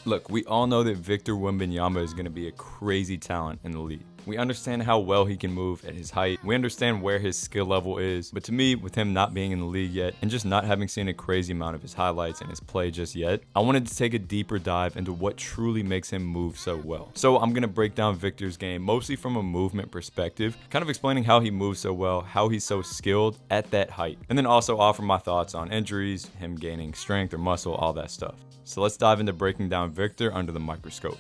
Look, we all know that Victor Wembanyama is going to be a crazy talent in the league. We understand how well he can move at his height. We understand where his skill level is. But to me, with him not being in the league yet and just not having seen a crazy amount of his highlights and his play just yet, I wanted to take a deeper dive into what truly makes him move so well. So I'm going to break down Victor's game mostly from a movement perspective, kind of explaining how he moves so well, how he's so skilled at that height, and then also offer my thoughts on injuries, him gaining strength or muscle, all that stuff. So let's dive into breaking down Victor under the microscope.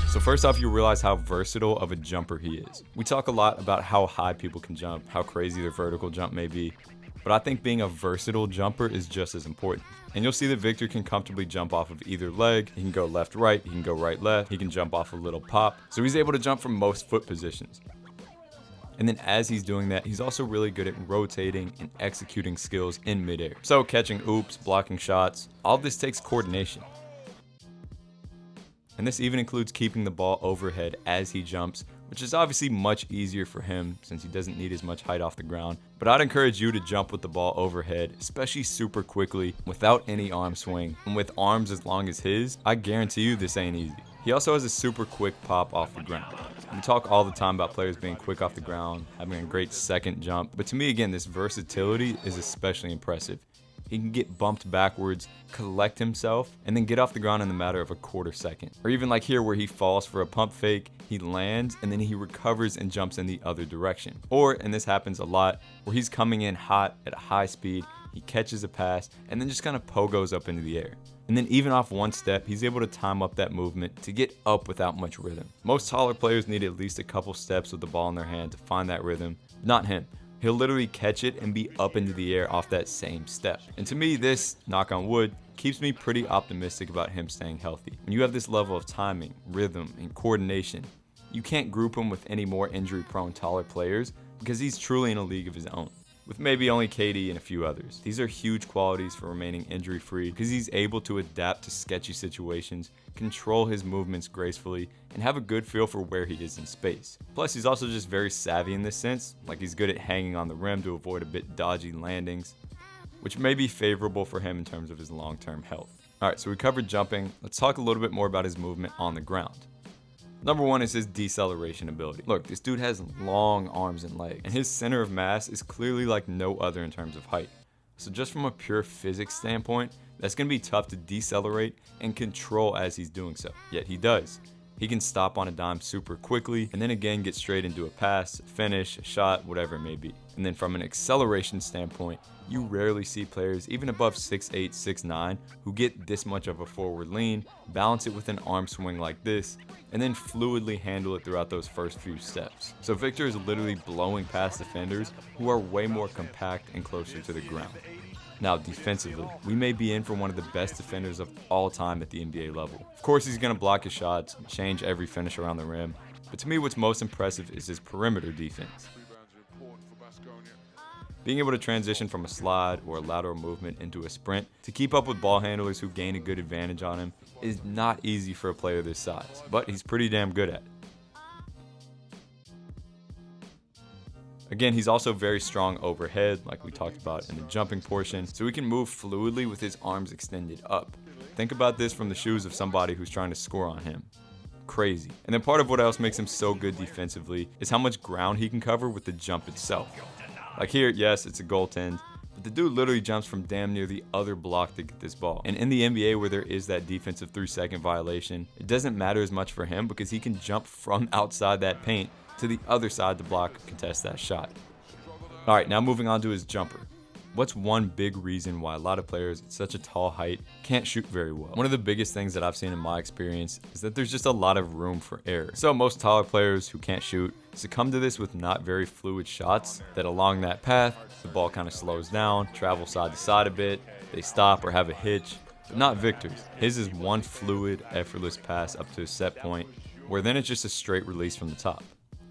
So first off, you realize how versatile of a jumper he is. We talk a lot about how high people can jump, how crazy their vertical jump may be, but I think being a versatile jumper is just as important. And you'll see that Victor can comfortably jump off of either leg. He can go left, right, he can go right, left, he can jump off a little pop. So he's able to jump from most foot positions. And then as he's doing that, he's also really good at rotating and executing skills in midair. So catching oops, blocking shots, all of this takes coordination. And this even includes keeping the ball overhead as he jumps, which is obviously much easier for him since he doesn't need as much height off the ground. But I'd encourage you to jump with the ball overhead, especially super quickly, without any arm swing. And with arms as long as his, I guarantee you this ain't easy. He also has a super quick pop off the ground. We talk all the time about players being quick off the ground, having a great second jump, but to me again, this versatility is especially impressive. He can get bumped backwards, collect himself, and then get off the ground in the matter of a quarter second. Or even like here where he falls for a pump fake, he lands, and then he recovers and jumps in the other direction. Or, and this happens a lot, where he's coming in hot at a high speed, he catches a pass, and then just kind of pogos up into the air. And then even off one step, he's able to time up that movement to get up without much rhythm. Most taller players need at least a couple steps with the ball in their hand to find that rhythm. Not him. He'll literally catch it and be up into the air off that same step. And to me, this, knock on wood, keeps me pretty optimistic about him staying healthy. When you have this level of timing, rhythm, and coordination, you can't group him with any more injury-prone taller players because he's truly in a league of his own, with maybe only KD and a few others. These are huge qualities for remaining injury-free because he's able to adapt to sketchy situations, control his movements gracefully, and have a good feel for where he is in space. Plus, he's also just very savvy in this sense, like he's good at hanging on the rim to avoid a bit dodgy landings, which may be favorable for him in terms of his long-term health. Alright, so we covered jumping. Let's talk a little bit more about his movement on the ground. Number one is his deceleration ability. Look, this dude has long arms and legs, and his center of mass is clearly like no other in terms of height. So just from a pure physics standpoint, that's going to be tough to decelerate and control as he's doing so. Yet he does. He can stop on a dime super quickly and then again get straight into a pass, finish, a shot, whatever it may be. And then from an acceleration standpoint, you rarely see players even above 6'8", 6'9", who get this much of a forward lean, balance it with an arm swing like this, and then fluidly handle it throughout those first few steps. So Victor is literally blowing past defenders who are way more compact and closer to the ground. Now defensively, we may be in for one of the best defenders of all time at the NBA level. Of course he's going to block his shots, change every finish around the rim, but to me what's most impressive is his perimeter defense. Being able to transition from a slide or a lateral movement into a sprint to keep up with ball handlers who gain a good advantage on him is not easy for a player this size, but he's pretty damn good at it. Again, he's also very strong overhead, like we talked about in the jumping portion, so he can move fluidly with his arms extended up. Think about this from the shoes of somebody who's trying to score on him. Crazy. And then part of what else makes him so good defensively is how much ground he can cover with the jump itself. Like here, yes, it's a goaltend, but the dude literally jumps from damn near the other block to get this ball. And in the NBA where there is that defensive 3-second violation, it doesn't matter as much for him because he can jump from outside that paint to the other side to block or contest that shot. Alright, now moving on to his jumper. What's one big reason why a lot of players at such a tall height can't shoot very well? One of the biggest things that I've seen in my experience is that there's just a lot of room for error. So most taller players who can't shoot succumb to this with not very fluid shots that along that path, the ball kind of slows down, travels side to side a bit, they stop or have a hitch, but not Victor's. His is one fluid, effortless pass up to a set point where then it's just a straight release from the top.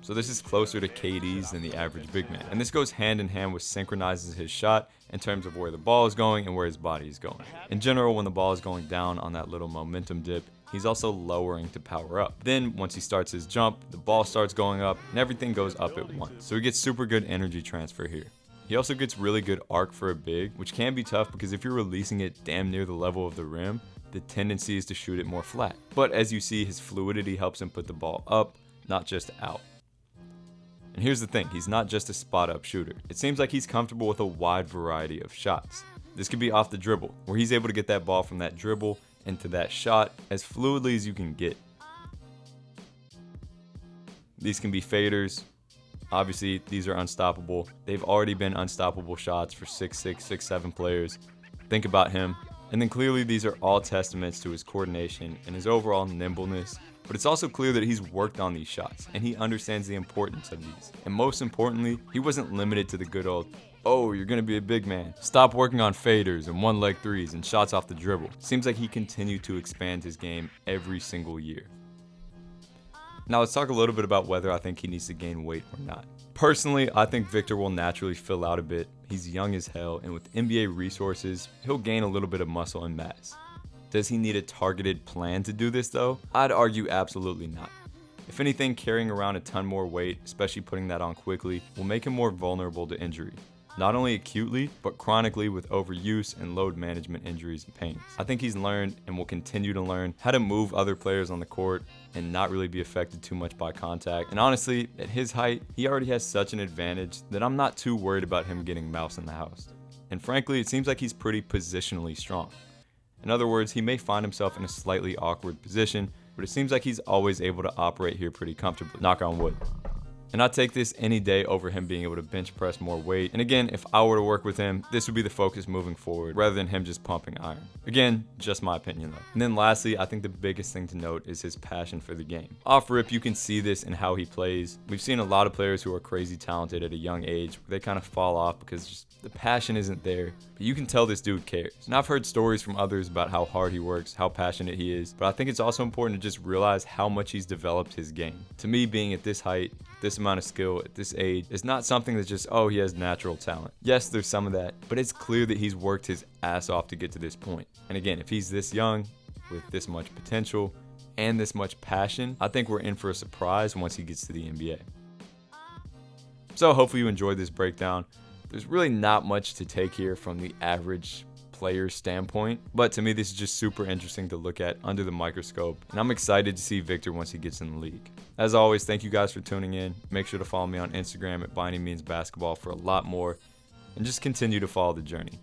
So this is closer to KD's than the average big man. And this goes hand in hand with synchronizes his shot in terms of where the ball is going and where his body is going. In general, when the ball is going down on that little momentum dip, he's also lowering to power up. Then once he starts his jump, the ball starts going up and everything goes up at once. So he gets super good energy transfer here. He also gets really good arc for a big, which can be tough because if you're releasing it damn near the level of the rim, the tendency is to shoot it more flat. But as you see, his fluidity helps him put the ball up, not just out. And here's the thing, he's not just a spot-up shooter. It seems like he's comfortable with a wide variety of shots. This could be off the dribble, where he's able to get that ball from that dribble into that shot as fluidly as you can get. These can be faders. Obviously, these are unstoppable. They've already been unstoppable shots for 6'6", 6'7" players. Think about him. And then clearly these are all testaments to his coordination and his overall nimbleness. But it's also clear that he's worked on these shots and he understands the importance of these. And most importantly, he wasn't limited to the good old, oh, you're gonna be a big man, stop working on faders and one-leg threes and shots off the dribble. Seems like he continued to expand his game every single year. Now let's talk a little bit about whether I think he needs to gain weight or not. Personally, I think Victor will naturally fill out a bit. He's young as hell, and with NBA resources, he'll gain a little bit of muscle and mass. Does he need a targeted plan to do this though? I'd argue absolutely not. If anything, carrying around a ton more weight, especially putting that on quickly, will make him more vulnerable to injury. Not only acutely, but chronically with overuse and load management injuries and pains. I think he's learned and will continue to learn how to move other players on the court and not really be affected too much by contact. And honestly, at his height, he already has such an advantage that I'm not too worried about him getting mouse in the house. And frankly, it seems like he's pretty positionally strong. In other words, he may find himself in a slightly awkward position, but it seems like he's always able to operate here pretty comfortably. Knock on wood. And I'd take this any day over him being able to bench press more weight. And again, if I were to work with him, this would be the focus moving forward rather than him just pumping iron. Again, just my opinion though. And then lastly, I think the biggest thing to note is his passion for the game. Off rip, you can see this in how he plays. We've seen a lot of players who are crazy talented at a young age where they kind of fall off because just the passion isn't there. But you can tell this dude cares. And I've heard stories from others about how hard he works, how passionate he is. But I think it's also important to just realize how much he's developed his game. To me, being at this height, this amount of skill at this age is not something that's just, oh, he has natural talent. Yes, there's some of that, but it's clear that he's worked his ass off to get to this point. And again, if he's this young, with this much potential, and this much passion, I think we're in for a surprise once he gets to the NBA. So hopefully you enjoyed this breakdown. There's really not much to take here from the average player's standpoint, but to me this is just super interesting to look at under the microscope, and I'm excited to see Victor once he gets in the league. As always, thank you guys for tuning in. Make sure to follow me on Instagram at ByAnyMeansBasketball for a lot more, and just continue to follow the journey.